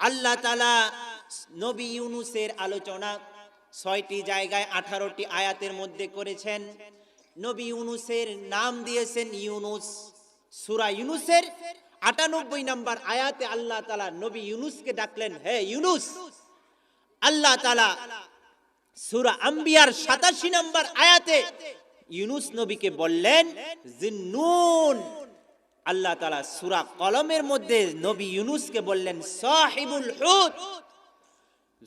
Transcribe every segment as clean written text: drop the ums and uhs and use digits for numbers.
আল্লাহ তাআলা নবী ইউনূসের আলোচনা ৬টি জায়গায় ১৮টি আয়াতের মধ্যে করেছেন। নবী ইউনূসের নাম দিয়েছেন ইউনূস। সূরা ইউনূসের ৯৮ নম্বর আয়াতে আল্লাহ তাআলা নবী ইউনূসকে ডাকলেন, হে ইউনূস। আল্লাহ তাআলা সূরা আম্বিয়ার ৮৭ নম্বর আয়াতে ইউনূস নবীকে বললেন জিন্নুন। আল্লাহ তাআলা সূরা কলমের মধ্যে নবী ইউনূসকে বললেন সাহিবুল হুত।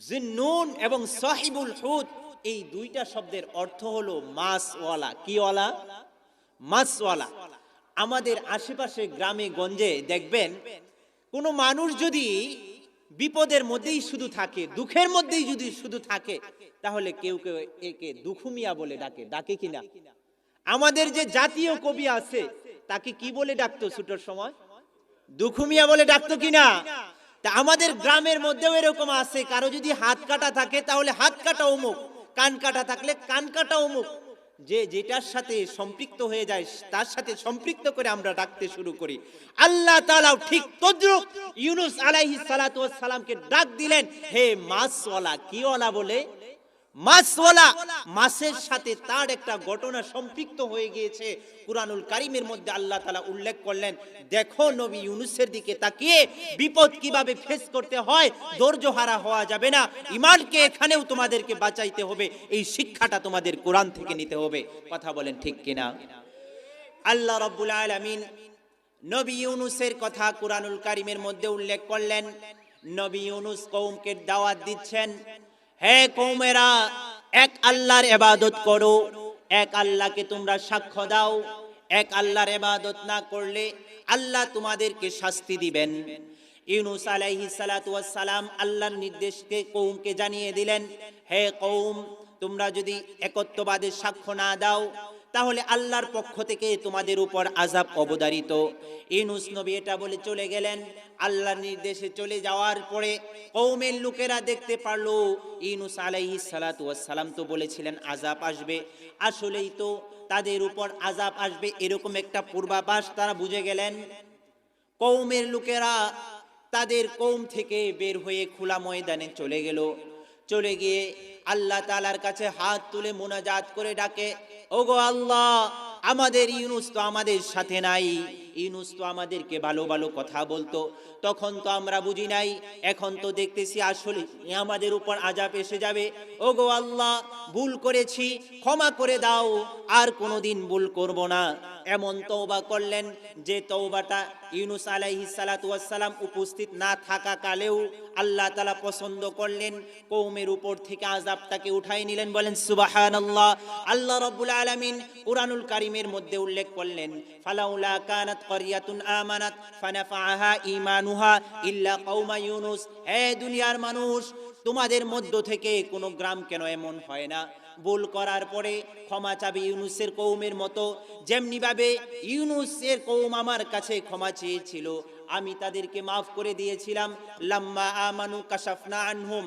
জিন্নুন এবং সাহিবুল হুত এই দুইটা শব্দের অর্থ হলো মাছওয়ালা। কিওয়ালা? মাছওয়ালা। আমাদের আশেপাশে গ্রামে গঞ্জে দেখবেন কোন মানুষ যদি বিপদের মধ্যেই শুধু থাকে, দুঃখের মধ্যেই যদি শুধু থাকে, তাহলে কেউ কেউ একে দুখুমিয়া বলে ডাকে। ডাকে কিনা? আমাদের যে জাতীয় কবি আছে তাকে কি বলে ডাকতো ছোটর সময়? দুখুমিয়া বলে ডাকতো কিনা? তা আমাদের গ্রামের মধ্যেও এরকম আছে, কারো যদি হাত কাটা থাকে তাহলে হাত কাটা অমুক, কান কাটা থাকলে কান কাটা অমুক। যে যেটার সাথে সম্পৃক্ত হয়ে যায় তার সাথে সম্পৃক্ত করে আমরা ডাকতে শুরু করি। আল্লাহ তাআলাও ঠিক তদ্রূপ ইউনূস আলাইহিস সালাতু ওয়াস সালামকে ডাক দিলেন হে মাছওয়ালা। কিওয়ালা বলে? মাছওয়ালা। মাছের সাথে তার একটা ঘটনা সম্পৃক্ত হয়ে গিয়েছে। কুরআনুল কারীমের মধ্যে আল্লাহ তাআলা উল্লেখ করলেন, দেখো নবী ইউনূসের দিকে তাকিয়ে বিপদ কিভাবে ফেস করতে হয়, ধৈর্যহারা হওয়া যাবে না, ঈমানকে এখানেও তোমাদেরকে বাঁচাইতে হবে, এই শিক্ষাটা তোমাদের কোরআন থেকে নিতে হবে। কথা বলেন ঠিক কিনা? আল্লাহ রাব্বুল আলামিন নবী ইউনূসের কথা কুরআনুল কারীমের মধ্যে উল্লেখ করলেন। নবী ইউনূস কওমকে দাওয়াত দিচ্ছেন, হে কওমেরা, এক আল্লাহর ইবাদত করো, এক আল্লাহকে তোমরা সাক্ষ্য দাও। এক আল্লাহর ইবাদত না করলে আল্লাহ তোমাদেরকে শাস্তি দিবেন। ইউনূস আলাইহিস সালাতু ওয়াস সালাম আল্লাহর নির্দেশকে কওমকে জানিয়ে দিলেন, হে কওম, তোমরা যদি একত্ববাদের সাক্ষ্য না দাও তাহলে আল্লাহর পক্ষ থেকে তোমাদের উপর আযাব অবধারিত। ইউনূস নবী এটা বলে চলে গেলেন। আল্লাহর নির্দেশে চলে যাওয়ার পরে কওমের লোকেরা দেখতে পারলো ইউনূস আলাইহিস সালাতু ওয়াস সালাম তো বলেছিলেন আযাব আসবে, আসলেই তো তাদের উপর আযাব আসবে এরকম একটা পূর্বাভাস তারা বুঝে গেলেন। কওমের লোকেরা তাদের কওম থেকে বের হয়ে খোলা ময়দানে চলে গেল। চলে গিয়ে আল্লাহ তাআলার কাছে হাত তুলে মুনাজাত করে ডাকে, ওগো আল্লাহ, আমাদের ইউনূস তো আমাদের সাথে নাই, ইউনূস তো আমাদেরকে ভালো ভালো কথা বলতো, তখন তো আমরা বুঝি নাই, এখন তো দেখতেছি আসলে আমাদের উপর আযাব এসে যাবে। ওগো আল্লাহ, ভুল করেছি, ক্ষমা করে দাও, আর কোনোদিন ভুল করব না। এমন তওবা করলেন যে তওবাটা ইউনূস আলাইহিস সালাতু ওয়াস সালাম উপস্থিত না থাকা কালেও আল্লাহ তাআলা পছন্দ করলেন, কওমের উপর থেকে আযাবটাকে উঠাই নিলেন। বলেন সুবহানাল্লাহ। আল্লাহ রাব্বুল আলামিন কুরআনুল কারীমের মধ্যে উল্লেখ করলেন, ফালাউলা কানাত ক্বরিয়াতুন আমানাত ফানাফাআহা ঈমানুহা ইল্লা কওমা ইউনূস। হে দুনিয়ার মানুষ, তোমাদের মধ্য থেকে কোন গ্রাম কেন এমন হয় না ভুল করার পরে ক্ষমা চাবে ইউনূসের কওমের মতো? যেমনি ভাবে ইউনূসের কওম আমার কাছে ক্ষমা চেয়েছিল, আমি তাদেরকে মাফ করে দিয়েছিলাম। লাম্মা আমানু কাশাফনা আনহুম,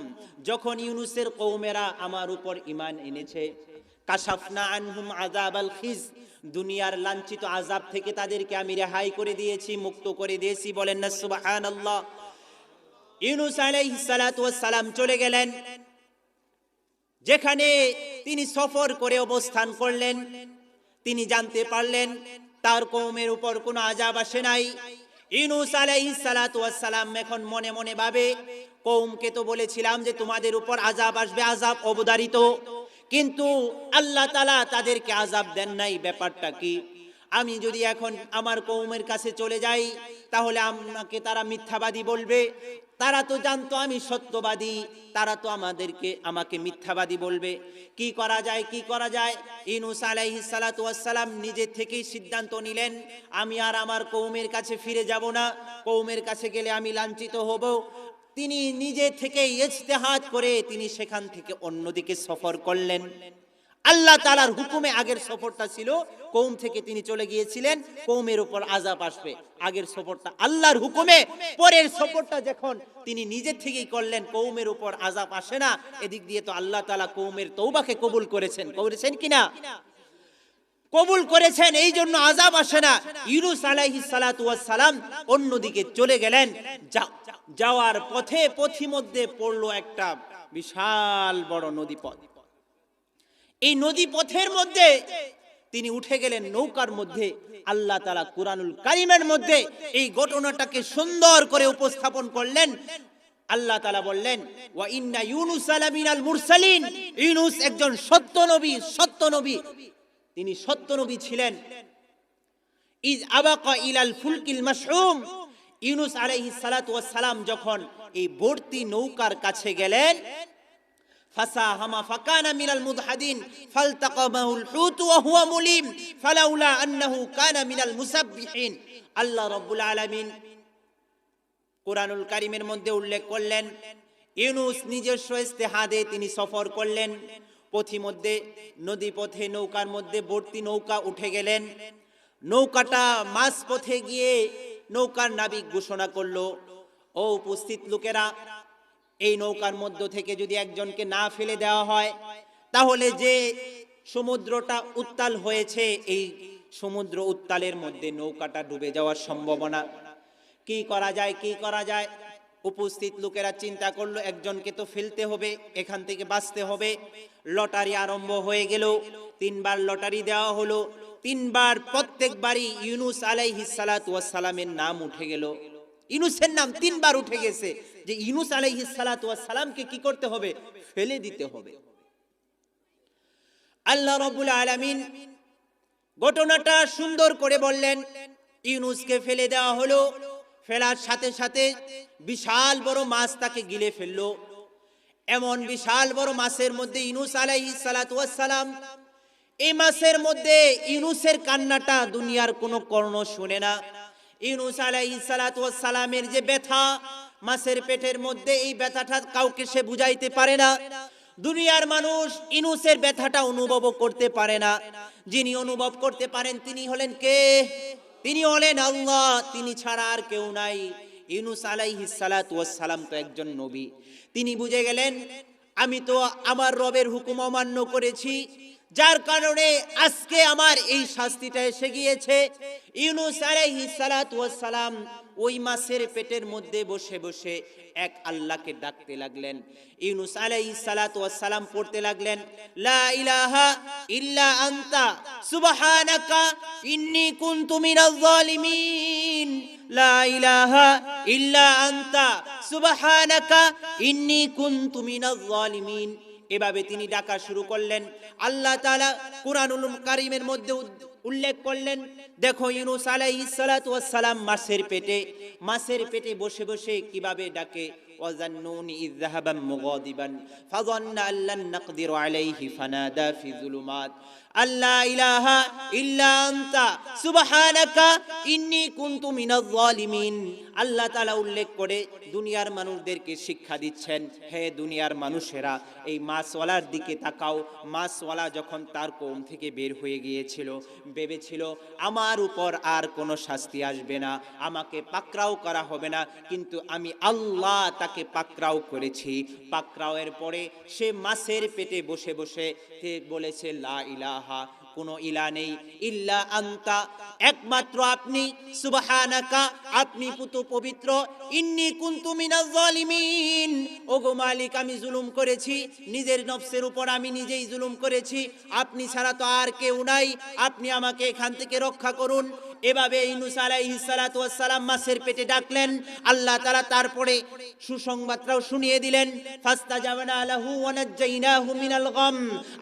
যখন ইউনূসের কওমেরা আমার উপর ঈমান এনেছে, কাশাফনা আনহুম আযাবাল খিজ, দুনিয়ার লাঞ্ছিত আযাব থেকে তাদেরকে আমি রেহাই করে দিয়েছি, মুক্ত করে দিয়েছি। বলেন না সুবহানাল্লাহ। ইউনূস আলাইহিস সালাতু ওয়াস সালাম চলে গেলেন। যেখানে তিনি সফর করে অবস্থান করলেন, তিনি জানতে পারলেন তার কওমের উপর কোনো আযাব আসে নাই। ইউনূস আলাইহিস সালাতু ওয়াস সালাম এখন মনে মনে ভাবে, কওমকে তো বলেছিলাম যে তোমাদের উপর আযাব আসবে, আযাব অবধারিত, কিন্তু আল্লাহ তাআলা তাদেরকে আযাব দেন নাই। ব্যাপারটা কি? আমি যদি এখন আমার কওমের কাছে চলে যাই তাহলে আমাকে তারা মিথ্যাবাদী বলবে। তারা তো জানতো আমি সত্যবাদী, তারা তো আমাকে মিথ্যাবাদী বলবে। কি করা যায়, কি করা যায়? ইউনূস আলাইহিস সালাতু ওয়াস সালাম নিজে থেকেই সিদ্ধান্ত নিলেন, আমি আর আমার কওমের কাছে ফিরে যাব না, কওমের কাছে গেলে আমি লাঞ্ছিত হব। তিনি নিজে থেকেই ইজতিহাদ করে তিনি সেখান থেকে অন্যদিকে সফর করলেন। আল্লাহ তাআলার হুকুমে আগের সফরটা ছিল, কওম থেকে তিনি চলে গিয়েছিলেন, কওমের উপর আযাব আসবে। আগের সফরটা আল্লাহর হুকুমে, পরের সফরটা যখন তিনি নিজে থেকেই করলেন, কওমের উপর আযাব আসে না। এদিক দিয়ে তো আল্লাহ তাআলা কওমের তওবাকে কবুল করেছেন কিনা? কবুল করেছেন, এই জন্য আযাব আসে না। ইউনূস আলাইহিস সালাতু ওয়াস সালাম অন্যদিকে চলে গেলেন। যাওয়ার পথে পথিমধ্যে পড়লো একটা বিশাল বড় নদীপথ। এই নদী পথের মধ্যে তিনি উঠে গেলেন নৌকার মধ্যে। আল্লাহ তাআলা কুরআনুল কারীমের মধ্যে এই ঘটনাটাকে সুন্দর করে উপস্থাপন করলেন। আল্লাহ তাআলা বললেন, ওয়া ইন্না ইউনুস লামিনাল মুরসালিন, ইউনুস একজন সত্য নবী, তিনি সত্য নবী ছিলেন। ইজ আবাকা ইলাল ফুলকিল মাশহুম, ইউনুস আলাইহিস সালাতু ওয়াস সালাম যখন এই ভর্তি নৌকার কাছে গেলেন, ফাসাহামা ফাকানা মিনাল মুদহাদিন ফালতাকামাহুল হুত ওয়া হুয়া মুলিম ফালাউলা আন্নাহু কানা মিনাল মুসাব্বিহিন। আল্লাহ রাব্বুল আলামিন কুরআনুল কারীমের মধ্যে উল্লেখ করলেন, ইউনূস নিজস্ব ইস্তেহাদে তিনি সফর করলেন। পথিমধ্যে নদী পথে নৌকার মধ্যে ভর্তি নৌকা উঠে গেলেন। নৌকাটা মাঝ পথে গিয়ে নৌকার নাবিক ঘোষণা করলো, ও উপস্থিত লোকেরা, এই নৌকার মধ্য থেকে যদি একজনকে না ফেলে দেওয়া হয় তাহলে যে সমুদ্রটা উত্তাল হয়েছে, এই সমুদ্র উত্তালের মধ্যে নৌকাটা ডুবে যাওয়ার সম্ভাবনা। কি করা যায়? উপস্থিত লোকেরা চিন্তা করলো, একজনকে তো ফেলতে হবে, এখান থেকে বাঁচতে হবে। লটারি আরম্ভ হয়ে গেল। 3 বার লটারি দেওয়া হলো। 3 বার প্রত্যেকবারই ইউনূস আলাইহিস সালাতু ওয়াস সালামের নাম উঠে গেল। ইউনূসের নাম 3 বার উঠে গেছে যে ইউনূস আলাইহিস সালাতু ওয়াস সালামকে কি করতে হবে? ফেলে দিতে হবে। আল্লাহ রাব্বুল আলামিন ঘটনাটা সুন্দর করে বললেন। ইউনূসকে ফেলে দেওয়া হলো। ফেলার সাথে সাথে বিশাল বড় মাছ তাকে গিলে ফেললো। এমন বিশাল বড় মাছের মধ্যে ইউনূস আলাইহিস সালাতু ওয়াস সালাম, এই মাছের মধ্যে ইউনূসের কান্নাটা দুনিয়ার কোনো কর্ণ শুনে না। ইউনূস আলাইহিস সালাতু ওয়াস সালামের যে ব্যথা মাছের পেটের মধ্যে, এই ব্যথাটা কাউকে সে বুঝাইতে পারে না। দুনিয়ার মানুষ ইউনূসের ব্যথাটা অনুভব করতে পারে না। যিনি অনুভব করতে পারেন তিনি হলেন কে? তিনি হলেন আল্লাহ। তিনি ছাড়া আর কেউ নাই। ইউনূস আলাইহিস সালাতু ওয়াস সালাম তো একজন নবী। তিনি বুঝে গেলেন, আমি তো আমার রবের হুকুম অমান্য করেছি, যার কারণে আজকে আমার এই শাস্তিটা এসে গিয়েছে। ইউনূস আলাইহিস সালাতু ওয়াস সালাম ওই মাছের পেটের মধ্যে বসে বসে এক আল্লাহকে ডাকতে লাগলেন। ইউনূস আলাইহিস সালাতু ওয়াস সালাম পড়তে লাগলেন, লা ইলাহা ইল্লা আনতা সুবহানাকা ইন্নী কুনতু মিনাজ জালিমিন, লা ইলাহা ইল্লা আনতা সুবহানাকা ইন্নী কুনতু মিনাজ জালিমিন। এভাবে তিনি ডাকা শুরু করলেন। আল্লাহ তাআলা কুরআনুল কারীমের মধ্যে উল্লেখ করলেন, দেখো ইউনূস আলাইহিস সালাতু ওয়াস সালাম মাছের পেটে বসে বসে কিভাবে ডাকে। ওয়াজান্নুনি ইয যাহাবা মুগাদিবান ফাযান্না আল্লান নাকদিরু আলাইহি ফানাদা ফি যুলুমাত আল্লা ইলাহা ইল্লা আনতা সুবহানাকা ইন্নী কুনতু মিনাজ জালিমিন। আল্লাহ তাআলা উল্লেখ করে দুনিয়ার মানুষদেরকে শিক্ষা দিচ্ছেন, হে দুনিয়ার মানুষেরা, এই মাছওয়ালার দিকে তাকাও। মাছওয়ালা যখন তার কওম থেকে বের হয়ে গিয়েছিল, ভেবেছিল আমার উপর আর কোনো শাস্তি আসবে না, আমাকে পাকড়াও করা হবে না, কিন্তু আমি আল্লাহ তাকে পাকড়াও করেছি। পাকড়াওয়ের পরে সে মাছের পেটে বসে বসে বলেছে, লা ইলাহা, কোনো ইলা নেই, ইল্লা আনতা, একমাত্র আপনি, সুবহানাকা, আপনি পুত পবিত্র, ইন্নী কুনতু মিনাজ জালিমিন, ওগো মালিক আমি জুলুম করেছি, নিজের নফসের উপর আমি নিজেই জুলুম করেছি, আপনি ছাড়া তো আর কেউ নাই, আপনি আমাকে এখান থেকে রক্ষা করুন। এভাবে ইউনূস আলাইহিস সালাতু ওয়াস সালাম মাছের পেটে ডাকলেন। আল্লাহ তাআলা তারপরে সুসংবাদটাও শুনিয়ে দিলেন, ফাস্তাজাবনা লাহু ওয়া নাজ্জাইনাহু মিনাল গাম।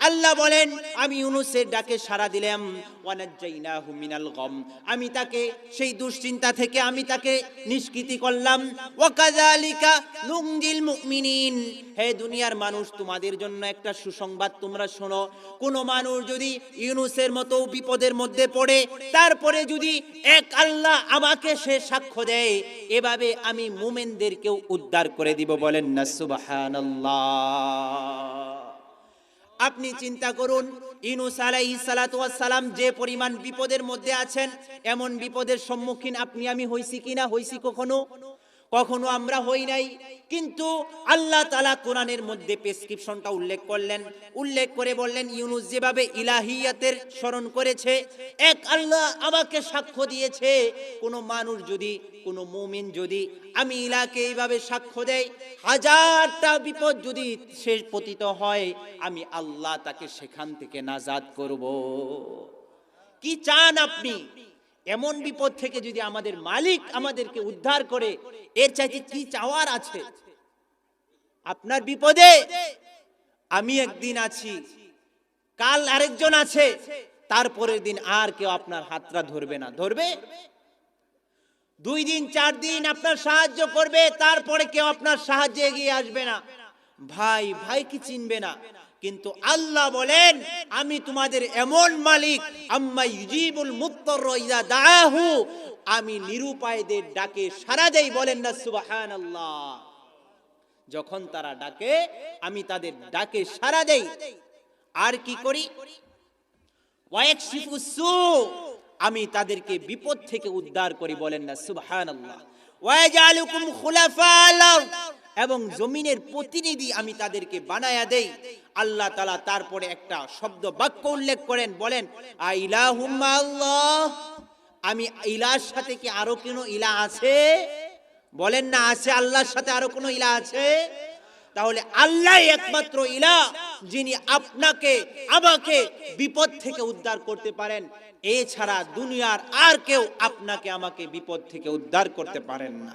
আল্লাহ বলেন, আমি ইউনূসের ডাকে সাড়া দিলাম, ওয়া নাজ্জাইনাহু মিনাল গাম, আমি তাকে সেই দুশ্চিন্তা থেকে আমি তাকে নিষ্কৃতি করলাম। ওয়া কাযালিকা নুনজিল মুমিনিন। হে দুনিয়ার মানুষ, তোমাদের জন্য একটা সুসংবাদ তোমরা শোনো। কোন মানুষ যদি ইউনূসের মতো বিপদের মধ্যে পড়ে, তারপরে যদি এক আল্লাহ আমাকে সে সাক্ষ্য দেয়, এভাবে আমি মুমিনদেরকেও উদ্ধার করে দিব। বলেন না সুবহানাল্লাহ। আপনি চিন্তা করুন, ইউনূস আলাইহিস সালাতু ওয়াস সালাম যে পরিমাণ বিপদের মধ্যে আছেন, এমন বিপদের সম্মুখীন আপনি আমি হইছি কিনা? হইছি কখনো? কখনো আমরা হই নাই, কিন্তু আল্লাহ তাআলা কোরআনের মধ্যে প্রেসক্রিপশনটা উল্লেখ করে বললেন, ইউনুস যেভাবে ইলাহিয়াতের স্মরণ করেছে, এক আল্লাহ আমাকে সাক্ষ্য দিয়েছে, কোন মানুষ যদি, কোন মুমিন যদি আমি ইলাকে এইভাবে সাক্ষ্য দেয়, হাজারটা বিপদ যদি সে পতিত হয়, আমি আল্লাহ তাকে সেখান থেকে নাজাত করব। কি চান আপনি? এমন বিপদ থেকে যদি আমাদের মালিক আমাদেরকে উদ্ধার করে, এর চাইতে কি চাওয়ার আছে? আপনার বিপদে আমি একদিন আছি, কাল আরেকজন আছে, তারপরের দিন আর কেউ আপনার হাতটা ধরবে না। ধরবে? 2 দিন 4 দিন আপনার সাহায্য করবে, তারপরে কেউ আপনার সাহায্যে এগিয়ে আসবে না। ভাই ভাইকে চিনবে না। কিন্তু আল্লাহ বলেন, আমি তোমাদের এমন মালিক, আম্মা ইউজিবুল মুত্তার ইযা দাআহু, আমি নিরুপায়দের ডাকে সাড়া দেই। বলেন না সুবহানাল্লাহ। যখন তারা ডাকে আমি তাদের ডাকে সাড়া দেই। আর কি করি? ওয়ায়াকশিফুস সু, আমি তাদেরকে বিপদ থেকে উদ্ধার করি। বলেন না সুবহানাল্লাহ। ওয়ায়াজালুকুম খুলাফাল আরদ, এবং জমিনের প্রতিনিধি আমি তাদেরকে বানায়া দেই। আল্লাহ তাআলা তারপরে একটা শব্দ বাক্য উল্লেখ করেন, বলেন আইলাহুম আল্লাহ, আমি ইলার সাথে কি আরো কোনো ইলা আছে? বলেন না আছে। আল্লাহর সাথে আরো কোনো ইলা আছে? তাহলে আল্লাহই একমাত্র ইলা, যিনি আপনাকে আমাকে বিপদ থেকে উদ্ধার করতে পারেন। এছাড়া দুনিয়ার আর কেউ আপনাকে আমাকে বিপদ থেকে উদ্ধার করতে পারেন না।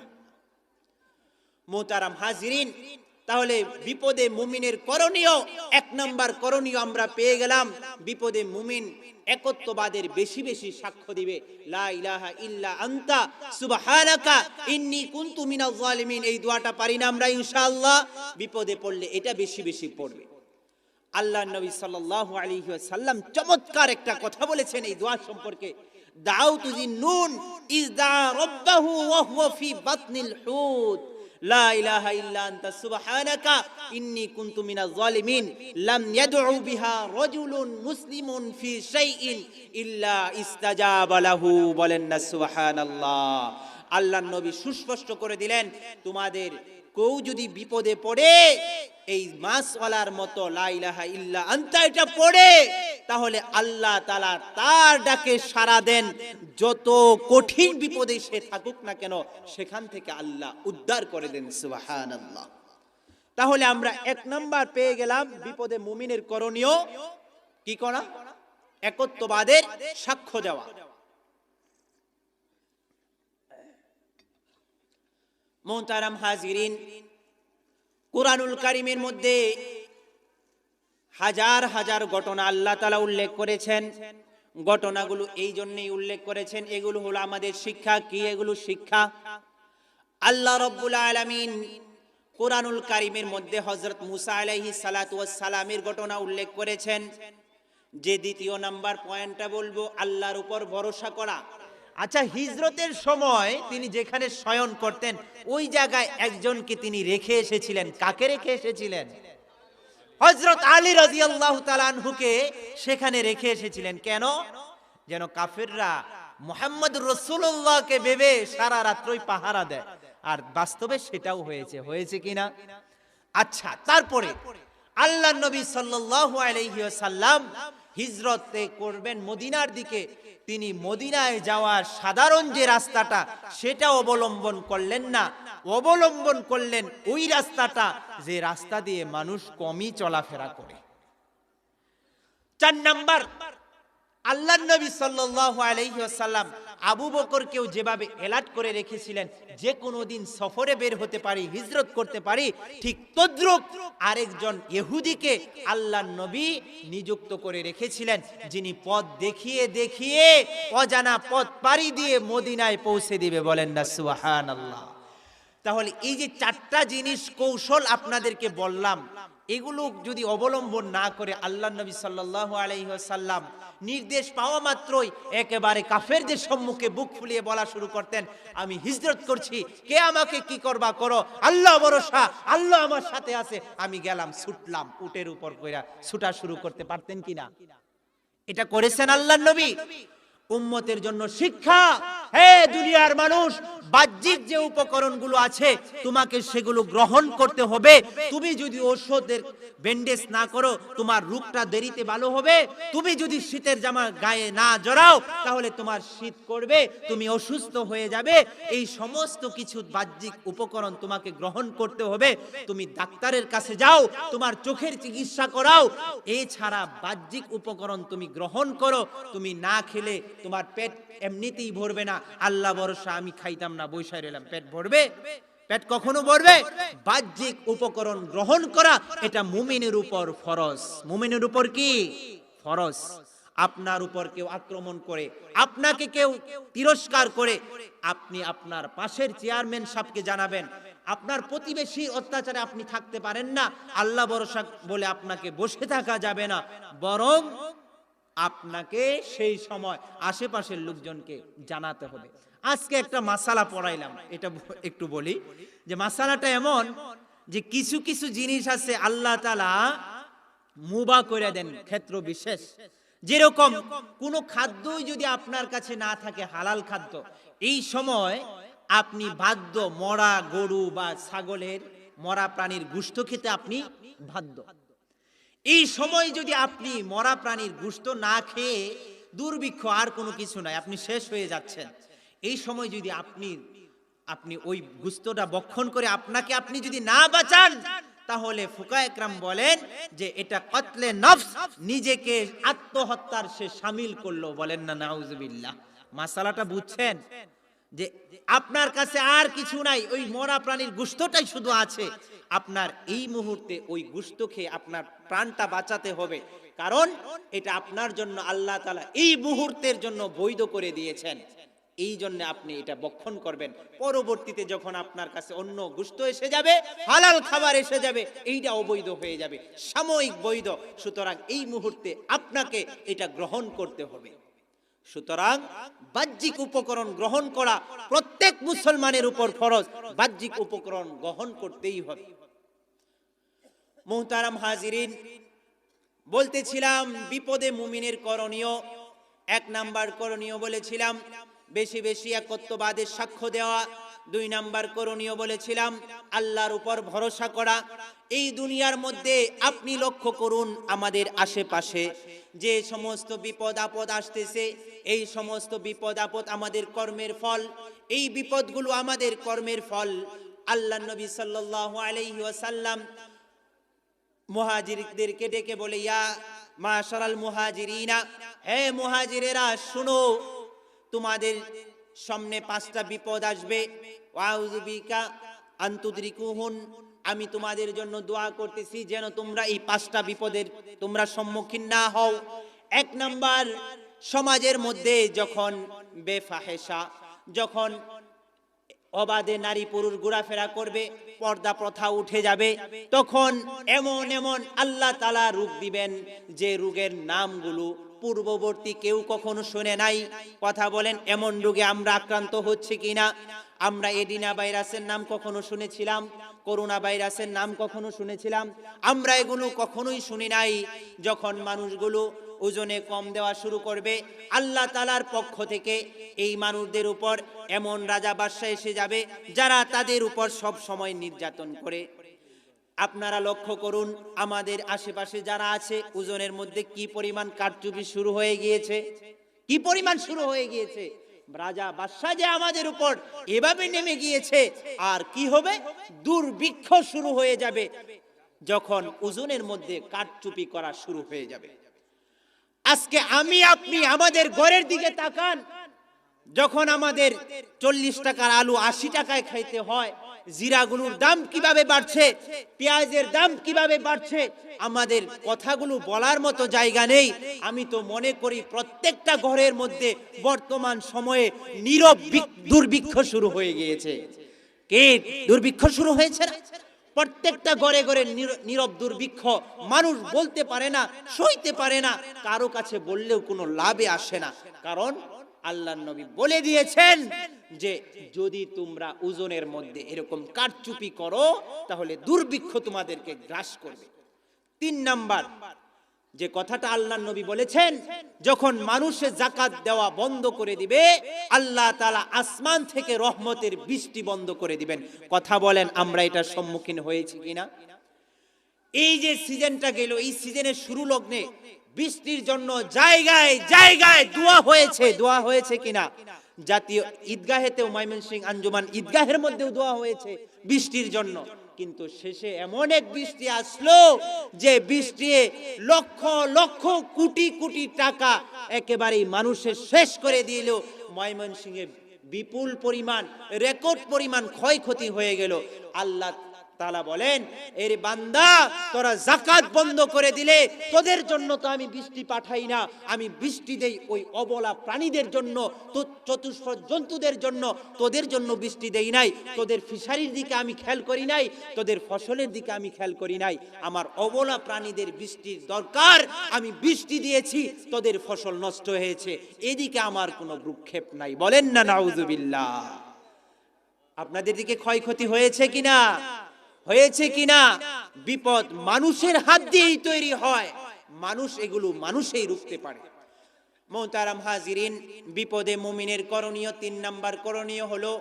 মোহতারাম হাজিরিন, তাহলে বিপদে মুমিনের করণীয়, 1 নাম্বার করণীয় আমরা পেয়ে গেলাম। বিপদে মুমিন একত্ববাদের বেশি বেশি সাক্ষ্য দিবে। লা ইলাহা ইল্লা আনতা সুবহানাকা ইন্নী কুনতু মিনাজ জালিমিন। এই দোয়াটা পারি না আমরা ইনশাআল্লাহ? বিপদে পড়লে এটা বেশি বেশি পড়বে। আল্লাহর নবী সাল্লাল্লাহু আলাইহি ওয়াসাল্লাম চমৎকার একটা কথা বলেছেন এই দোয়া সম্পর্কে। দাউতু যিন্নুন ইযা রাব্বাহু ওয়া হুয়া ফি বাতনিল হুত, লা ইলাহা ইল্লা আনতা সুবহানাকা ইন্নী কুনতু মিনাজ জালিমিন, লাম ইয়াদউ বিহা রাজুলুন মুসলিমুন ফি শাইইন ইল্লা ইস্তাজাবা লাহু। বলেন না সুবহানাল্লাহ। আল্লাহর নবী সুস্পষ্ট করে দিলেন, তোমাদের কেউ যদি বিপদে পড়ে এই মাসওয়ালার মতো লা ইলাহা ইল্লা আনতা এটা পড়ে, তাহলে আল্লাহ তাআলা তার ডাকে সাড়া দেন। যত কঠিন বিপদে সে থাকুক না কেন, সেখান থেকে আল্লাহ উদ্ধার করে দেন। সুবহানাল্লাহ। তাহলে আমরা 1 নাম্বার পেয়ে গেলাম বিপদে মুমিনের করণীয় কি করা? একত্ববাদের সাক্ষ্য দেওয়া। মোহতারাম হাজিরিন, কুরআনুল কারীমের মধ্যে হাজার হাজার ঘটনা আল্লাহ তাআলা উল্লেখ করেছেন। ঘটনাগুলো এই জন্যই উল্লেখ করেছেন, এগুলো হলো আমাদের শিক্ষা। কি এগুলো শিক্ষা? আল্লাহ রাব্বুল আলামিন কুরআনুল কারীমের মধ্যে হযরত মুসা আলাইহিস সালাতু ওয়াস সালামের ঘটনা উল্লেখ করেছেন। যে দ্বিতীয় নাম্বার পয়েন্টটা বলবো, আল্লাহর উপর ভরসা করা। আচ্ছা, হিজরতের সময় তিনি যেখানে শয়ন করতেন ওই জায়গায় একজনকে তিনি রেখে এসেছিলেন। কাকে রেখে এসেছিলেন? হযরত আলী রাদিয়াল্লাহু তাআলা আনহুকে সেখানে রেখে এসেছিলেন। কেন? যেন কাফেররা মুহাম্মদুর রাসূলুল্লাহকে ভেবে সারা রাত্রই পাহারা দেয়। আর বাস্তবে সেটাও হয়েছে কিনা? আচ্ছা, তারপরে আল্লাহর নবী সাল্লাল্লাহু আলাইহি ওয়াসাল্লাম হিজরতে করবেন মদিনার দিকে। তিনি মদিনায় যাওয়ার সাধারণ যে রাস্তাটা সেটা অবলম্বন করলেন না, অবলম্বন করলেন ওই রাস্তাটা যে রাস্তা দিয়ে মানুষ কমই চলাফেরা করে। 4 নাম্বার, আল্লাহর নবী সাল্লাল্লাহু আলাইহি ওয়াসাল্লাম আবু বকরকেও যেভাবে এলার্ট করে রেখেছিলেন যে কোনো দিন সফরে বের হতে পারি, হিজরত করতে পারি, ঠিক তদ্রুপ আরেকজন ইহুদিকে আল্লাহর নবী নিযুক্ত করে রেখেছিলেন, যিনি পথ দেখিয়ে দেখিয়ে অজানা পথ পাড়ি দিয়ে মদিনায় পৌঁছে দিবে। বলেন না সুবহানাল্লাহ। তাহলে এই যে 4টা জিনিস কৌশল আপনাদেরকে বললাম, এগুলো যদি অবলম্বন না করে আল্লাহর নবী সাল্লাল্লাহু আলাইহি ওয়াসাল্লাম নির্দেশ পাওয়া মাত্রই একেবারে কাফেরদের সম্মুখে বুক ফুলিয়ে বলা শুরু করতেন, আমি হিজরত করছি, কে আমাকে কি করবা করো, আল্লাহ ভরসা, আল্লাহ আমার সাথে আছে, আমি গেলাম, ছুটলাম, উটের উপর কইরা ছুটা শুরু করতে পারতেন কিনা? এটা করেছেন আল্লাহর নবী? উম্মতের জন্য শিক্ষা। হে দুনিয়ার মানুষ, বাহ্যিক যে উপকরণগুলো আছে তোমাকে সেগুলো গ্রহণ করতে হবে। তুমি যদি ওষুধের ব্যান্ডেজ না করো তোমার রোগটা দেরিতে ভালো হবে। তুমি যদি শীতের জামা গায়ে না জড়াও তাহলে তোমার শীত করবে, তুমি অসুস্থ হয়ে যাবে। এই সমস্ত কিছু বাহ্যিক উপকরণ তোমাকে গ্রহণ করতে হবে। তুমি ডাক্তারের কাছে যাও, তোমার চোখের চিকিৎসা করাও। এছাড়া বাহ্যিক উপকরণ তুমি গ্রহণ করো, তুমি না খেলে তোমার পেট এমনিতেই ভরবে না। আল্লাহ ভরসা আমি খাইতাম না, বৈশাখ রইলাম, পেট ভরবে? পেট কখনো ভরবে? বাহ্যিক উপকরণ গ্রহণ করা এটা মুমিনের উপর ফরজ। মুমিনের উপর কি ফরজ? আপনার উপর কেউ আক্রমণ করে, আপনাকে কেউ তিরস্কার করে, আপনি আপনার পাশের চেয়ারম্যান সাহেবকে জানাবেন। আপনার প্রতিবেশীর অত্যাচারে আপনি থাকতে পারেন না, আল্লাহ ভরসা বলে আপনাকে বসে থাকা যাবে না, বরং আপনাকে সেই সময় আশেপাশের লোকজনকে জানাতে হবে। আজকে একটা মাসালা পড়াইলাম, এটা একটু বলি যে মাসালাটা এমন যে কিছু কিছু জিনিস আছে আল্লাহ তাআলা মুবাহ করে দেন ক্ষেত্র বিশেষ। যেরকম কোন খাদ্যই যদি আপনার কাছে না থাকে হালাল খাদ্য, এই সময় আপনি বাধ্য মরা গরু বা ছাগলের, মরা প্রাণীর গোশত খেতে আপনি বাধ্য। এই সময় যদি আপনি মরা প্রাণীর গোশত না খেয়ে, দুর্ভিক্ষ আর কোনো কিছু নাই, আপনি শেষ হয়ে যাচ্ছেন, এই সময় যদি আপনি ওই গোশতটা ভক্ষণ করে আপনাকে আপনি যদি না বাঁচান, তাহলে ফুকায়ে কেরাম বলেন যে এটা কতলে নফস, নিজেকে আত্মহত্যার সে শামিল করলো। বলেন না নাউজুবিল্লাহ। মাসালাটা বুঝছেন যে আপনার কাছে আর কিছু নাই, ওই মরা প্রাণীর গোশতটাই শুধু আছে। আপনার এই মুহূর্তে ওই গোশত খেয়ে আপনার প্রাণটা বাঁচাতে হবে, কারণ এটা আপনার জন্য আল্লাহ তাআলা এই মুহূর্তের জন্য বৈধ করে দিয়েছেন। এই জন্য আপনি এটা ভক্ষণ করবেন। পরবর্তীতে যখন আপনার কাছে অন্য গোশত এসে যাবে, হালাল খাবার এসে যাবে, এইটা অবৈধ হয়ে যাবে, সাময়িক বৈধ। সুতরাং এই মুহূর্তে আপনাকে এটা গ্রহণ করতে হবে। সুতরাং বাহ্যিক উপকরণ গ্রহণ করা প্রত্যেক মুসলমানের উপর ফরজ। বাহ্যিক উপকরণ গ্রহণ করতেই হবে। মুহতারাম হাজিরিন, বলতেছিলাম বিপদে মুমিনের করণীয়, 1 নাম্বার করণীয় বলেছিলাম বেশি বেশি একত্ববাদের সাক্ষ্য দেওয়া। 2 নাম্বার করণীয় বলেছিলাম আল্লাহর উপর ভরসা করা। এই দুনিয়ার মধ্যে আপনি লক্ষ্য করুন আমাদের আশেপাশে যে সমস্ত বিপদ আপদ আসতেছে, এই সমস্ত বিপদ আপদ আমাদের কর্মের ফল। এই বিপদগুলো আমাদের কর্মের ফল। আল্লাহ নবী সাল্লাল্লাহু আলাইহি ওয়াসাল্লাম মুহাজিরদেরকে ডেকে বলে, ইয়া মাশারাল মুহাজিরিনা, হে মুহাজিরেরা শুনো, তোমাদের সামনে 5টা বিপদ আসবে। ওয়াউযু বিকা আন তুদরিকুহুন, আমি তোমাদের জন্য দোয়া করতেছি যেন তোমরা এই 5টা বিপদের তোমরা সম্মুখীন না হও। 1 নাম্বার, সমাজের মধ্যে যখন বেফাহেশা, যখন অবাধে নারী পুরুষ ঘোরাফেরা করবে, পর্দা প্রথা উঠে যাবে, তখন এমন এমন আল্লাহ তাআলা রোগ দিবেন যে রোগের নামগুলো পূর্ববর্তী কেউ কখনো শুনে নাই। কথা বলেন, এমন রোগে আমরা আক্রান্ত হচ্ছে কিনা? আমরা এডিনা ভাইরাসের নাম কখনো শুনেছিলাম? করোনা ভাইরাসের নাম কখনো শুনেছিলাম? আমরা এগুলো কখনোই শুনি নাই। যখন মানুষগুলো ওজনে কম দেওয়া শুরু করবে, আল্লাহ তাআলার পক্ষ থেকে এই মানুষদের উপর এমন রাজা বাদশা এসে যাবে যারা তাদের উপর সব সময় নির্যাতন করে। আপনারা লক্ষ্য করুন আমাদের আশেপাশে যারা আছে, ওজনের মধ্যে কি পরিমাণ কারচুপি শুরু হয়ে গিয়েছে, কি পরিমাণ শুরু হয়ে গিয়েছে। রাজা বাদশা যে আমাদের উপর এভাবে নেমে গিয়েছে, আর কি হবে? দুর্ভিক্ষ শুরু হয়ে যাবে যখন ওজনের মধ্যে কারচুপি করা শুরু হয়ে যাবে। আজকে আমি আপনি আমাদের ঘরের দিকে তাকান, যখন আমাদের 40 টাকার আলু 80 টাকায় খাইতে হয়, জিরাগুলোর দাম কিভাবে বাড়ছে, পেঁয়াজের দাম কিভাবে বাড়ছে, আমাদের কথাগুলো বলার মতো জায়গা নেই। আমি তো মনে করি প্রত্যেকটা ঘরের মধ্যে বর্তমান সময়ে নীরব দুর্ভিক্ষ শুরু হয়ে গিয়েছে। কে দুর্ভিক্ষ শুরু হয়েছে না? প্রত্যেকটা ঘরে ঘরে নীরব দুর্ভিক্ষ। মানুষ বলতে পারে না, সইতে পারে না, কারো কাছে বললেও কোনো লাভে আসে না। কারণ আল্লাহর নবী বলে দিয়েছেন যে যদি তোমরা ওজনের মধ্যে এরকম কারচুপি করো তাহলে দুর্ভিক্ষ তোমাদেরকে গ্রাস করবে। 3 নাম্বার, যে কথাটা আল্লাহর নবী বলেছেন, যখন মানুষের যাকাত দেওয়া বন্ধ করে দিবে, আল্লাহ তাআলা আসমান থেকে রহমতের বৃষ্টি বন্ধ করে দিবেন। কথা বলেন, আমরা এটার সম্মুখীন হয়েছি কিনা? এই যে সিজনটা গেল, এই সিজনের শুরু লগ্নে বৃষ্টির জন্য জায়গায় জায়গায় দোয়া হয়েছে কিনা? জাতীয় ঈদগাহেতেও, ময়মনসিংহ আঞ্জুমান ঈদগাহের মধ্যেও দোয়া হয়েছে বৃষ্টির জন্য। কিন্তু শেষে এমন এক বৃষ্টি আসলো যে বৃষ্টি লক্ষ লক্ষ কোটি কোটি টাকা একেবারেই মানুষের শেষ করে দিল। ময়মনসিংহে বিপুল পরিমাণ, রেকর্ড পরিমাণ ক্ষয়ক্ষতি হয়ে গেল। আল্লাহ তাআলা বলেন, এর বান্দা, তোরা যাকাত বন্ধ করে দিলে তোদের জন্য তো আমি বৃষ্টি পাঠাই না, আমি বৃষ্টি দেই ওই অবলা প্রাণীদের জন্য, তো চতুষ্প জন্তুদের জন্য, তোদের জন্য বৃষ্টি দেই নাই। তোদের ফিশারির দিকে আমি খেয়াল করি নাই, তোদের ফসলের দিকে আমি খেয়াল করি নাই। আমার অবলা প্রাণীদের বৃষ্টির দরকার, আমি বৃষ্টি দিয়েছি, তোদের ফসল নষ্ট হয়েছে, এদিকে আমার কোনো ভ্রুক্ষেপ নাই। বলেন না নাউযুবিল্লাহ। আপনাদের দিকে ক্ষয়ক্ষতি হয়েছে কিনা? হয়েছে কিনা? বিপদ মানুষের হাত দিয়েই তৈরি হয়, মানুষ এগুলো মানুষই রুখতে পারে। মোহতারাম হাজিরিন, বিপদে মুমিনের করণীয় 3 নাম্বার করণীয় হলো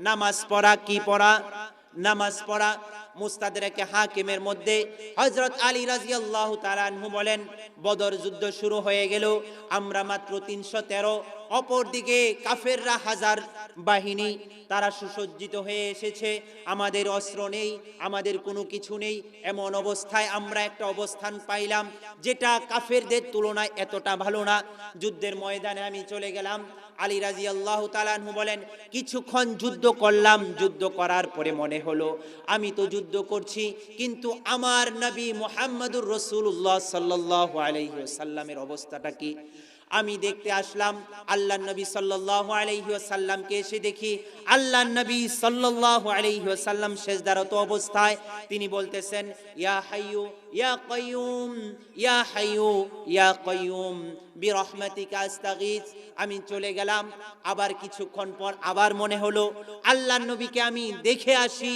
নামাজ পড়া। কি পড়া? নামাজ পড়া। মুস্তাদরাকে হাকিমের মধ্যে হযরত আলী রাদিয়াল্লাহু তাআলা আনহু বলেন, বদর যুদ্ধ শুরু হয়ে গেল, আমরা মাত্র 313, অপরদিকে কাফেররা 1000 বাহিনী, তারা সুসজ্জিত হয়ে এসেছে, আমাদের অস্ত্র নেই, আমাদের কোনো কিছু নেই। এমন অবস্থায় আমরা একটা অবস্থান পাইলাম যেটা কাফেরদের তুলনায় এতটা ভালো না। যুদ্ধের ময়দানে আমি চলে গেলাম। আলী রাদিয়াল্লাহু তাআলা আনহু বলেন, কিছুক্ষণ যুদ্ধ করলাম, যুদ্ধ করার পরে মনে হলো আমি তো যুদ্ধ করছি, কিন্তু আমার নবী মুহাম্মদুর রাসূলুল্লাহ সাল্লাল্লাহু আলাইহি ওয়াসাল্লামের অবস্থাটা কি? আমি দেখতে আসলাম আল্লাহর নবী সাল্লাল্লাহু আলাইহি ওয়াসাল্লামকে। এসে দেখি আল্লাহর নবী সাল্লাল্লাহু আলাইহি ওয়াসাল্লাম সিজদারত অবস্থায় তিনি বলতেছেন, ইয়া হাইয়ু ইয়া কাইয়ুম, ইয়া হাইয়ু ইয়া কাইয়ুম বিরহমাতিকা আস্তাগীথ। আমি চলে গেলাম, আবার কিছুক্ষণ পর আবার মনে হলো আল্লাহর নবীকে আমি দেখে আসি।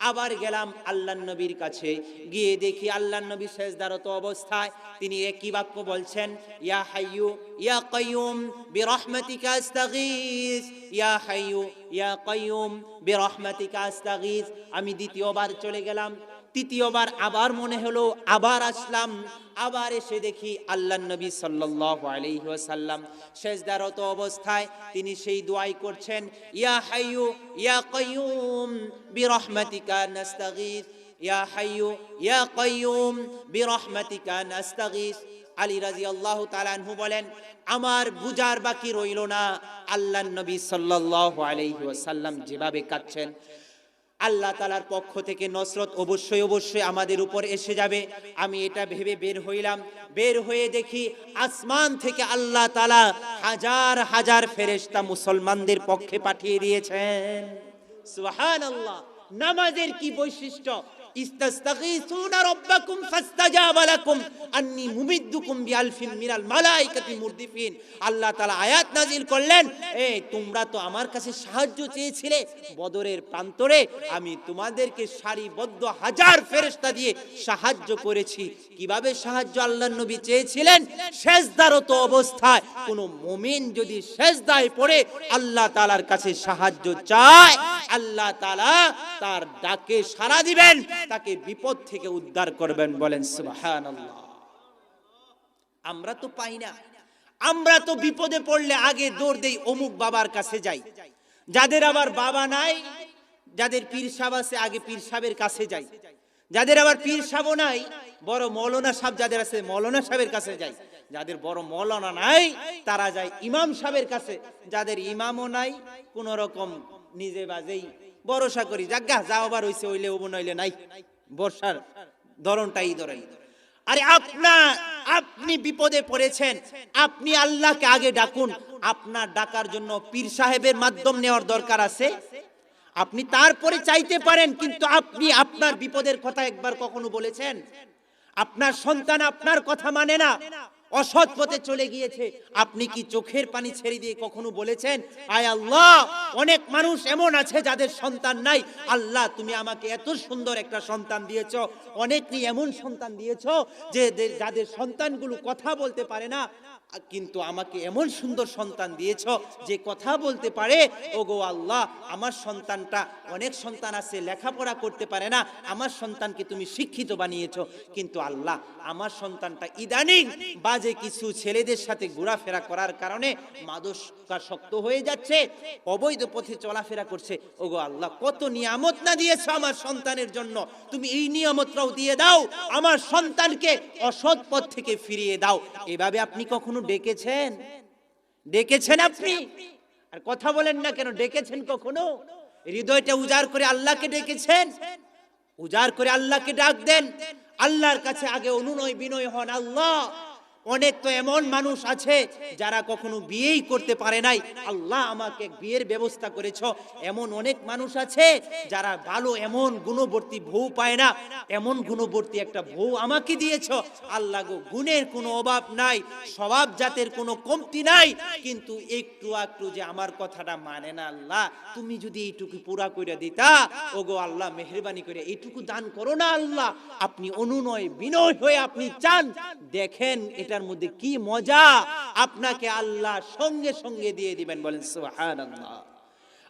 আবার গেলাম আল্লাহর নবীর কাছে, গিয়ে দেখি আল্লাহর নবী সিজদারত অবস্থায় তিনি একই বাক্য বলছেন, ইয়া হাইয়ু ইয়া কাইয়ুম বিরহমাতিকা আস্তাগীথ, ইয়া হাইয়ু ইয়া কাইয়ুম বিরহমাতিকা আস্তাগীথ। আমি দ্বিতীয়বার চলে গেলাম, তৃতীয়বার আবার মনে হলো, আবার আসলাম, আবার এসে দেখি আল্লাহর নবী সাল্লাল্লাহু আলাইহি ওয়াসাল্লাম সিজদারত অবস্থায় তিনি সেই দোয়াই করছেন, ইয়া হাইয়ু ইয়া কাইয়ুম বিরহমাতিকা নাস্তাগীথ, ইয়া হাইয়ু ইয়া কাইয়ুম বিরহমাতিকা নাস্তাগীথ। আলী রাদিয়াল্লাহু তাআলা আনহু বলেন, আমার বুঝার বাকি রইল না আল্লাহর নবী সাল্লাল্লাহু আলাইহি ওয়াসাল্লাম যেভাবে কাঁদছেন, আল্লাহ তাআলার পক্ষ থেকে নসরত অবশ্যই অবশ্যই আমাদের উপর এসে যাবে। আমি এটা ভেবে বের হইলাম, বের হয়ে দেখি আসমান থেকে আল্লাহ তাআলা হাজার হাজার ফেরেশতা মুসলমানদের পক্ষে পাঠিয়ে দিয়েছেন। সুবহানাল্লাহ। নামাজের কি বৈশিষ্ট্য! ইস্তাস্তাগীসুনা রাব্বাকুম ফাস্তাজাবা লাকুম আন্নী মুমিদ্দুকুম বিআলফিন মিনাল মালাইকাতি মুরদিফিন। আল্লাহ তাআলা আয়াত নাজিল করলেন, তোমরা তো আমার কাছে সাহায্য চেয়েছিলে বদরের প্রান্তরে, আমি তোমাদেরকে সারিবদ্ধ হাজার ফেরেশতা দিয়ে সাহায্য করেছি। কিভাবে সাহায্য আল্লাহর নবী চেয়েছিলেন? সিজদারত অবস্থায় কোন মুমিন যদি সিজদায় পড়ে আল্লাহ তাআলার কাছে সাহায্য চায়, আল্লাহ তাআলা তার ডাকে সাড়া দিবেন, তাকে বিপদ থেকে উদ্ধার করবেন। বলেন সুবহানাল্লাহ। আমরা তো পাই না, আমরা তো বিপদে পড়লে আগে দৌড় দেই অমুক বাবার কাছে যাই। যাদের আবার বাবা নাই, যাদের পীর সাহেব আছে, আগে পীর সাহেবের কাছে যাই। যাদের আবার পীর সাহেব নাই, বড় মৌলানা সাহেব যাদের আছে মৌলানা সাহেবের কাছে যাই। যাদের বড় মৌলানা নাই তারা যায় ইমাম সাহেবের কাছে। যাদের ইমামও নাই, কোন রকম নিজে বাজেই ভরসা করি, জাগা যা আবার হইছে হইলে ও নইলে নাই, বর্ষার ধরনটাই ধরেন। আরে আপনি বিপদে পড়েছেন, আপনি আল্লাহকে আগে ডাকুন। আপনার ডাকার জন্য পীর সাহেবের মাধ্যম নেওয়ার দরকার আছে? আপনি তারপরে চাইতে পারেন, কিন্তু আপনি আপনার বিপদের কথা একবার কখনো বলেছেন? আপনার সন্তান আপনার কথা মানে না, অসৎ পথে চলে গিয়েছে, আপনি কি চোখের পানি ছেড়ে দিয়ে কখনো বলেছেন, আয় আল্লাহ, অনেক মানুষ এমন আছে যাদের সন্তান নাই, আল্লাহ তুমি আমাকে এত সুন্দর একটা সন্তান দিয়েছো, অনেকই এমন সন্তান দিয়েছো যে যাদের সন্তানগুলো কথা বলতে পারে না, কিন্তু আমাকে এমন সুন্দর সন্তান দিয়েছো যে কথা বলতে পারে, ওগো আল্লাহ আমার সন্তানটা, অনেক সন্তান আছে লেখাপড়া করতে পারে না, আমার সন্তানকে তুমি শিক্ষিত বানিয়েছো, কিন্তু আল্লাহ আমার সন্তানটা ইদানিং বাজে কিছু ছেলেদের সাথে ঘোরাফেরা করার কারণে মাদকাসক্ত হয়ে যাচ্ছে, অবৈধ পথে চলাফেরা করছে, ওগো আল্লাহ কত নিয়ামত না দিয়েছো আমার সন্তানের জন্য, তুমি এই নিয়ামতটাও দিয়ে দাও, আমার সন্তানকে অসৎ পথ থেকে ফিরিয়ে দাও। এভাবে আপনি কখনো ডেকেছেন? ডেকেছেন আপনি? আর কথা বলেন না কেন, ডেকেছেন কখনো? হৃদয়টা উজাড় করে আল্লাহকে ডেকেছেন? উজাড় করে আল্লাহকে ডাক দেন, আল্লাহর কাছে আগে অনুনয় বিনয় হন, আল্লাহ অনেক তো এমন মানুষ আছে যারা কখনো বিয়েই করতে পারে নাই, আল্লাহ আমাকে বিয়ের ব্যবস্থা করেছো, এমন অনেক মানুষ আছে যারা ভালো এমন গুণবর্তী বউ পায় না, এমন গুণবর্তী একটা বউ আমাকে দিয়েছো, আল্লাহ গো গুণের কোনো অভাব নাই, স্বভাব জাতের কোনো কমতি নাই, কিন্তু একটু একটু যে আমার কথাটা মানে না, আল্লাহ তুমি যদি এইটুকু পুরা করে দিতা, ওগো আল্লাহ মেহেরবানি করে এইটুকু দান করো না আল্লাহ। আপনি অনুনয় বিনয় হয়ে আপনি চান, দেখেন এটার মধ্যে কি মজা, আপনাকে আল্লাহ সঙ্গে সঙ্গে দিয়ে দিবেন। বলেন সুবহানাল্লাহ।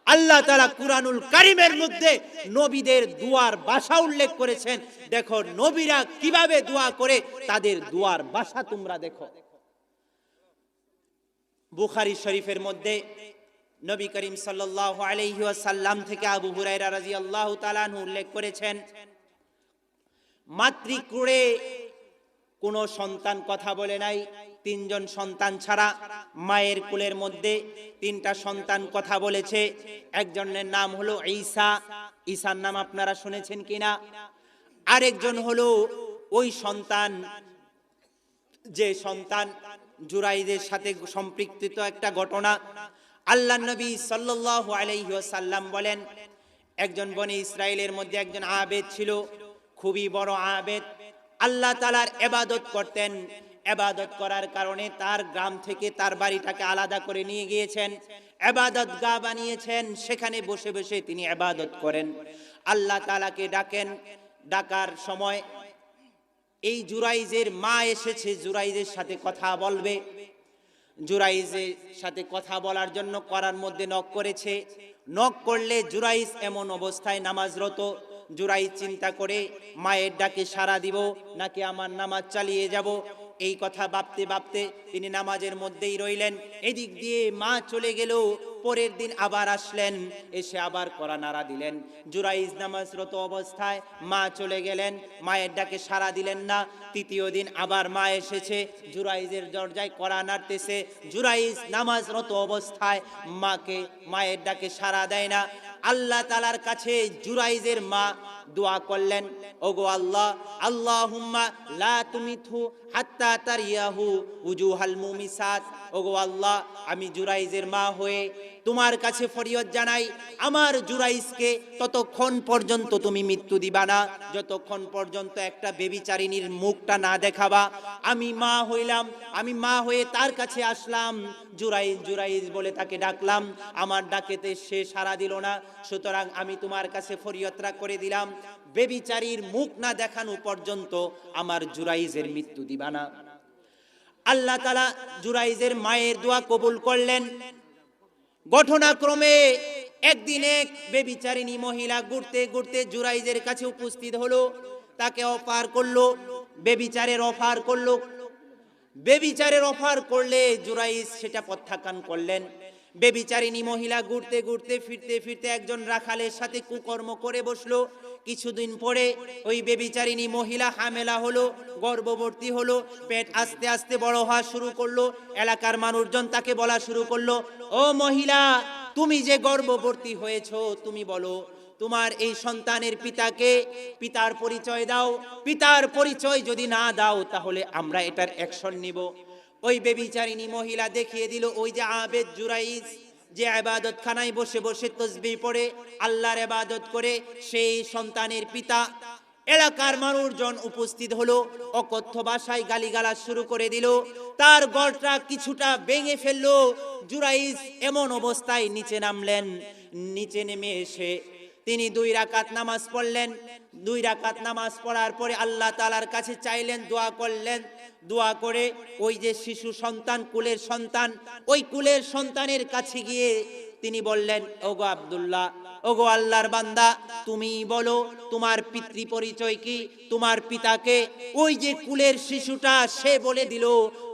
আল্লাহ তাআলা কুরআনুল কারীমের মধ্যে নবীদের দুয়ার ভাষা উল্লেখ করেছেন, দেখো নবীরা কিভাবে দোয়া করে, তাদের দুয়ার ভাষা তোমরা দেখো। বুখারী শরীফের মধ্যে নবী করিম সাল্লাল্লাহু আলাইহি ওয়াসাল্লাম থেকে আবু হুরায়রা রাদিয়াল্লাহু তাআলা আনহু উল্লেখ করেছেন, মাতৃকুড়ে কোনো সন্তান কথা বলে নাই, তিনজন সন্তান ছাড়া মায়ের কোলের মধ্যে তিনটা সন্তান কথা বলেছে। একজনের নাম হলো ঈসা, ঈসার নাম আপনারা শুনেছেন কিনা? আরেকজন হলো ওই সন্তান, যে সন্তান জুরাইদের সাথে সম্পৃক্ত একটা ঘটনা। আল্লাহ নবী সাল্লাল্লাহু আলাইহি ওয়াসাল্লাম বলেন, একজন বনি ইসরাইলের মধ্যে একজন আবেদ ছিল, খুবই বড় আবেদ, আল্লাহ তাআলার ইবাদত করতেন, ইবাদত করার কারণে তার গ্রাম থেকে তার বাড়িটাকে আলাদা করে নিয়ে গিয়েছেন, ইবাদতগাহ বানিয়েছেন, সেখানে বসে বসে তিনি ইবাদত করেন, আল্লাহ তাআলাকে ডাকেন। ডাকার সময় এই জুরাইজের মা এসেছে, জুরাইজের সাথে কথা বলবে, জুরাইজের সাথে কথা বলার জন্য করার মধ্যে নক করেছে। নক করলে জুরাইজ এমন অবস্থায় নামাজরত, জুরাইজ চিন্তা করে মায়ের ডাকে সাড়া দিব নাকি আমার নামাজ চালিয়ে যাব, এই কথা ভাবতে ভাবতে তিনি নামাজের মধ্যেই রইলেন। এদিক দিয়ে মা চলে গেল, পরের দিন আবার আসলেন, এসে আবার কড়া নাড়া দিলেন। জুরাইজ নামাজরত অবস্থায় মা চলে গেলেন, মায়ের ডাকে সাড়া দিলেন না। তৃতীয় দিন আবার মা এসেছে, জুরাইজের দরজায় কড়া নাড়তেছে, জুরাইজ নামাজরত অবস্থায় মায়ের ডাকে সাড়া দেয় না। আল্লাহ তাআলার কাছে জুরাইজের মা দোয়া করলেন, ওগো আল্লাহ, আল্লাহুম্মা লা তুমিথু হাত্তা তারিয়াহু উজুহাল মুমিসাত, ওগো আল্লাহ আমি জুরাইজের মা হয়ে তোমার কাছে ফরিয়াদ জানাই, আমার জুরাইজকে ততক্ষণ পর্যন্ত তুমি মৃত্যু দিবা না যতক্ষণ পর্যন্ত একটা বেবিচারিনীর মুখটা না দেখাবা। আমি মা হইলাম, আমি মা হয়ে তার কাছে আসলাম, জুরাইজ জুরাইজ বলে তাকে ডাকলাম, আমার ডাকেতে সে সাড়া দিল না, সুতরাং আমি তোমার কাছে ফরিয়াদটা করে দিলাম, বেবিচারীর মুখ না দেখানো পর্যন্ত আমার জুরাইজের মৃত্যু দিবা না। আল্লাহ তাআলা জুরাইজের মায়ের দোয়া কবুল করলেন। ঘটনাক্রমে একদিন এক বেবিচারিণী মহিলা ঘুরতে ঘুরতে জুরাইজের কাছে উপস্থিত হলো, তাকে অফার করলো, বেবিচারের অফার করলো। বেবিচারের অফার করলে জুরাইজ সেটা প্রত্যাখ্যান করলেন। বেবিচারিণী মহিলা ঘুরতে ঘুরতে ফিরতে ফিরতে একজন রাখালের সাথে কুকর্ম করে বসলো। কিছুদিন পরে ওই বেবিচারিণী মহিলা হামেলা হলো, গর্ভবতী হলো, পেট আস্তে আস্তে বড় হওয়া শুরু করলো। এলাকার মানুষজন তাকে বলা শুরু করলো, ও মহিলা, তুমি যে গর্ভবতী হয়েছো, তুমি বলো তোমার এই সন্তানের পিতাকে, পিতার পরিচয় দাও, পিতার পরিচয় যদি না দাও তাহলে আমরা এটার অ্যাকশন নিব। ওই বেবিচারিণী মহিলা দেখিয়ে দিল, ওই যে আবেদ জুরাইজ, যে ইবাদত খানায় বসে বসে তাসবিহ পড়ে আল্লাহর ইবাদত করে, সেই সন্তানের পিতা এলাকার মানুষজন উপস্থিত হলো, অকথ্য ভাষায় গালিগালাজ শুরু করে দিল, তার গড়টা কিছুটা ভেঙে ফেললো। জুরাইজ এমন অবস্থায় নিচে নামলেন। নিচে নেমে এসে তিনি 2 রাকাত নামাজ পড়লেন। 2 রাকাত নামাজ পড়ার পরে আল্লাহ তাআলার কাছে চাইলেন, দোয়া করলেন। দোয়া করে ওই যে শিশু সন্তান, কুলের সন্তান, ওই কুলের সন্তানের কাছে গিয়ে তিনি বললেন, ওগো আব্দুল্লাহ, ওগো আল্লাহর বান্দা, তুমি বলো তোমার পিতৃ পরিচয় কি, তোমার পিতাকে? ওই যে কুলের শিশুটা সে বলে দিল,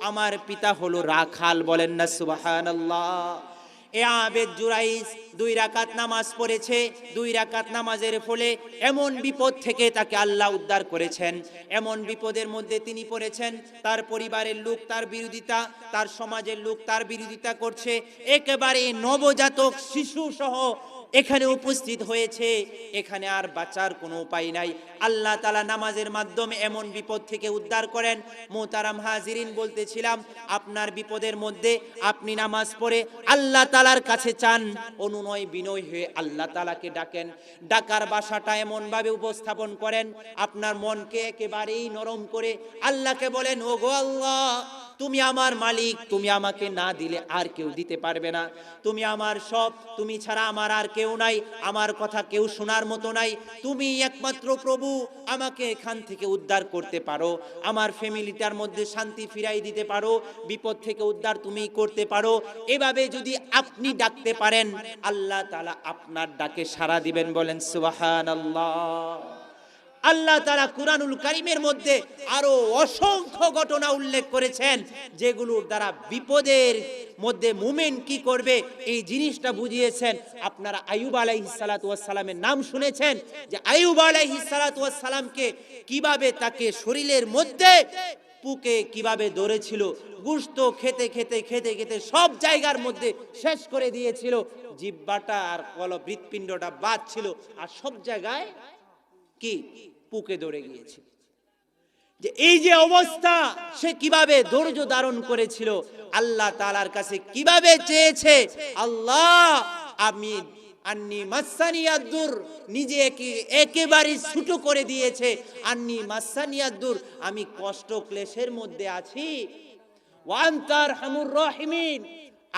আমার পিতা হলো রাখাল। বলেন না সুবহানাল্লাহ। এ আবেদ জুরাইজ 2 রাকাত নামাজ পড়েছে। 2 রাকাত নামাজের ফলে এমন বিপদ থেকে তাকে আল্লাহ উদ্ধার করেছেন। এমন বিপদের মধ্যে তিনি পড়েছেন, তার পরিবারের লোক তার বিরোধিতা, তার সমাজের লোক তার বিরোধিতা করছে। একেবারে নবজাতক শিশু সহ এখানে উপস্থিত হয়েছে। এখানে আর বাঁচার কোনো উপায় নাই। আল্লাহ তাআলা নামাজের মাধ্যমে এমন বিপদ থেকে উদ্ধার করেন। মোহতারাম হাজিরিন, বলতেছিলাম আপনার বিপদের মধ্যে আপনি নামাজ পড়ে আল্লাহ তাআলার কাছে চান, অনুনয় বিনয় হয়ে আল্লাহ তাআলাকে ডাকেন। ডাকার ভাষাটা এমন ভাবে উপস্থাপন করেন, আপনার মনকে একেবারেই নরম করে আল্লাহকে বলেন, ওগো আল্লাহ, তুমি আমার মালিক, তুমি আমাকে না দিলে আর কেউ দিতে পারবে না। তুমি আমার সব, তুমি ছাড়া আমার আর কেউ নাই, আমার কথা কেউ শোনার মতো নাই। তুমি একমাত্র প্রভু, আমাকে এখান থেকে উদ্ধার করতে পারো, আমার ফ্যামিলিটার মধ্যে শান্তি ফিরাই দিতে পারো, বিপদ থেকে উদ্ধার তুমি করতে পারো। এভাবে যদি আপনি ডাকতে পারেন, আল্লাহ তাআলা আপনার ডাকে সাড়া দিবেন। বলেন সুবহানাল্লাহ। আল্লাহ তাআলা কুরআনুল কারীমের মধ্যে আরো অসংখ্য ঘটনা উল্লেখ করেছেন, যেগুলোর দ্বারা বিপদের মধ্যে মুমিন কি করবে এই জিনিসটা বুঝিয়েছেন। আপনারা আইয়ুব আলাইহিস সালাতু ওয়াস সালামের নাম শুনেছেন, যে আইয়ুব আলাইহিস সালাতু ওয়াস সালামকে কিভাবে তাকে শরীরের মধ্যে পুকে কিভাবে ধরেছিল, গোশত খেতে খেতে খেতে খেতে সব জায়গার মধ্যে শেষ করে দিয়েছিল। জিহ্বাটা আর হৃৎপিণ্ডটা বাদ ছিল, আর সব জায়গায় কি পুকে ধরে গিয়েছে। যে এই যে অবস্থা, সে কিভাবে ধৈর্য ধারণ করেছিল, আল্লাহ তাআলার কাছে কিভাবে চেয়েছে, আল্লাহ আমি আন্নি মাসানিয়াদুর, নিজে একেবারে ছোট করে দিয়েছে। আন্নি মাসানিয়াদুর, আমি কষ্ট ক্লেশের মধ্যে আছি। ওয়া আনতা আরহামুর রাহিমিন,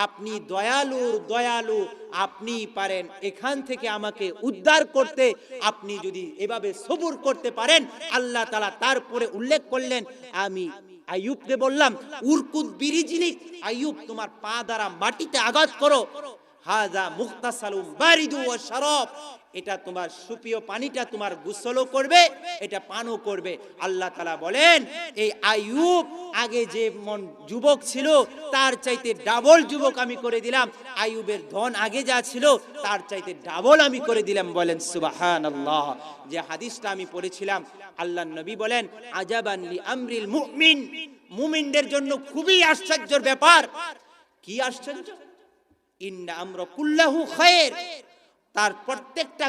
আপনি দয়ালুর দয়ালু, আপনি পারেন এখান থেকে আমাকে উদ্ধার করতে। আপনি যদি এভাবে সবুর করতে পারেন, আল্লাহ তাআলা তারপরে উল্লেখ করলেন, আমি আইয়ুবকে বললাম, উরকুদ বিরিজলিক, আইয়ুব তোমার পা দ্বারা মাটিতে আঘাত করো। হাযা মুগতাসালুম বারিদু ওয়া শারাব, এটা তোমার সুপেয় পানিটা তোমার গোসলও করবে, এটা পানও করবে। আল্লাহ তাআলা বলেন, এই আইয়ুব আগে যে মন যুবক ছিল তার চাইতে ডাবল যুবক আমি করে দিলাম। আইয়ুবের ধন আগে যা ছিল তার চাইতে ডাবল আমি করে দিলাম। বলেন সুবহানাল্লাহ। যে হাদিসটা আমি পড়েছিলাম, আল্লাহর নবী বলেন, আজাবান লি আমরিল মুমিন, মুমিনদের জন্য খুবই আশ্চর্যের ব্যাপার। কি আশ্চর্য? ইন্না আমরা কুল্লাহু খায়র, তার প্রত্যেকটা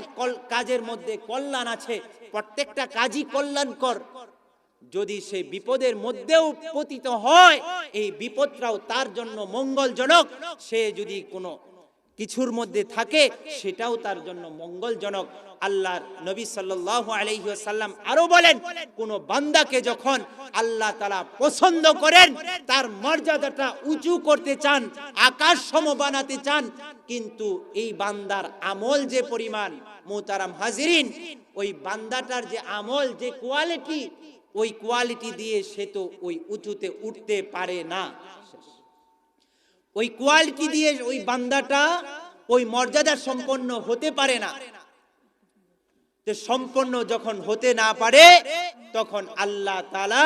কাজের মধ্যে কল্যাণ আছে, প্রত্যেকটা কাজই কল্যাণকর। যদি সে বিপদের মধ্যেও পতিত হয়, এই বিপদটাও তার জন্য মঙ্গলজনক। সে যদি কোনো কিছুর মধ্যে থাকে, সেটাও তার জন্য মঙ্গলজনক। আল্লাহর নবী সাল্লাল্লাহু আলাইহি ওয়াসাল্লাম আরো বলেন, কোন বান্দাকে যখন আল্লাহ তাআলা পছন্দ করেন, তার মর্যাদাটা উঁচু করতে চান, আকাশ সম বানাতে চান, কিন্তু এই বান্দার আমল যে পরিমাণ, মুহতারাম হাজিরিন, ওই বান্দাটার যে আমল, যে কোয়ালিটি, ওই কোয়ালিটি দিয়ে সে তো ওই উঁচুতে উঠতে পারে না। ওই কোয়ালিটি দিয়ে ওই বান্দাটা ওই মর্যাদা সম্পন্ন হতে পারে না। যে সম্পন্ন যখন হতে না পারে, তখন আল্লাহ তাআলা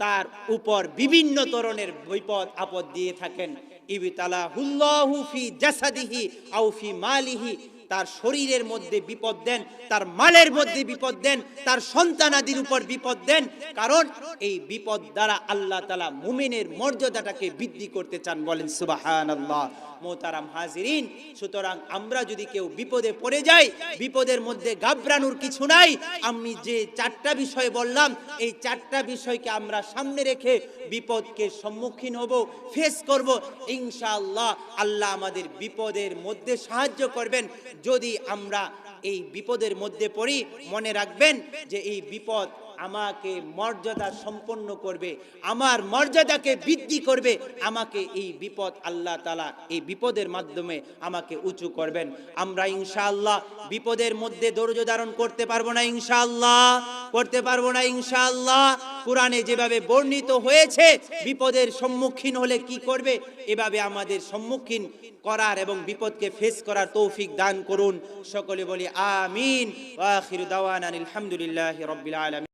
তার উপর বিভিন্ন ধরনের বিপদ আপদ দিয়ে থাকেন। ইবতালাহুল্লাহু ফি জাসাদিহি আও ফি মালিহি, তার শরীরের মধ্যে বিপদ দেন, তার মালের মধ্যে বিপদ দেন, তার সন্তানাদির উপর বিপদ দেন। কারণ এই বিপদ দ্বারা আল্লাহ তাআলা মুমিনের মর্যাদাটাকে বৃদ্ধি করতে চান। বলেন সুবহানাল্লাহ। মোহতারাম হাজিরিন, সুতরাং আমরা যদি কেউ বিপদে পড়ে যাই, বিপদের মধ্যে ঘাবড়ানোর কিছু নাই। আমি যে 4টা বিষয় বললাম, এই 4টা বিষয়কে আমরা সামনে রেখে বিপদকে সম্মুখীন হব, ফেস করব। ইনশাআল্লাহ আল্লাহ আমাদের বিপদের মধ্যে সাহায্য করবেন। যদি আমরা এই বিপদের মধ্যে পড়ি, মনে রাখবেন যে এই বিপদ আমাকে মর্যাদা সম্পন্ন করবে, আমার মর্যাদাকে বৃদ্ধি করবে। আমাকে এই বিপদ আল্লাহ তাআলা এই বিপদের মাধ্যমে আমাকে উঁচু করবেন। আমরা ইনশাআল্লাহ বিপদের মধ্যে ধৈর্য ধারণ করতে পারবো না? ইনশাআল্লাহ করতে পারবো না? ইনশাআল্লাহ কোরআনে যেভাবে বর্ণিত হয়েছে বিপদের সম্মুখীন হলে কি করবে, এভাবে আমাদের সম্মুখীন করার এবং বিপদকে ফেস করার তৌফিক দান করুন। সকলে বলি আমিন। ওয়া আখিরু দাওয়ানা আলহামদুলিল্লাহি রাব্বিল আলামিন।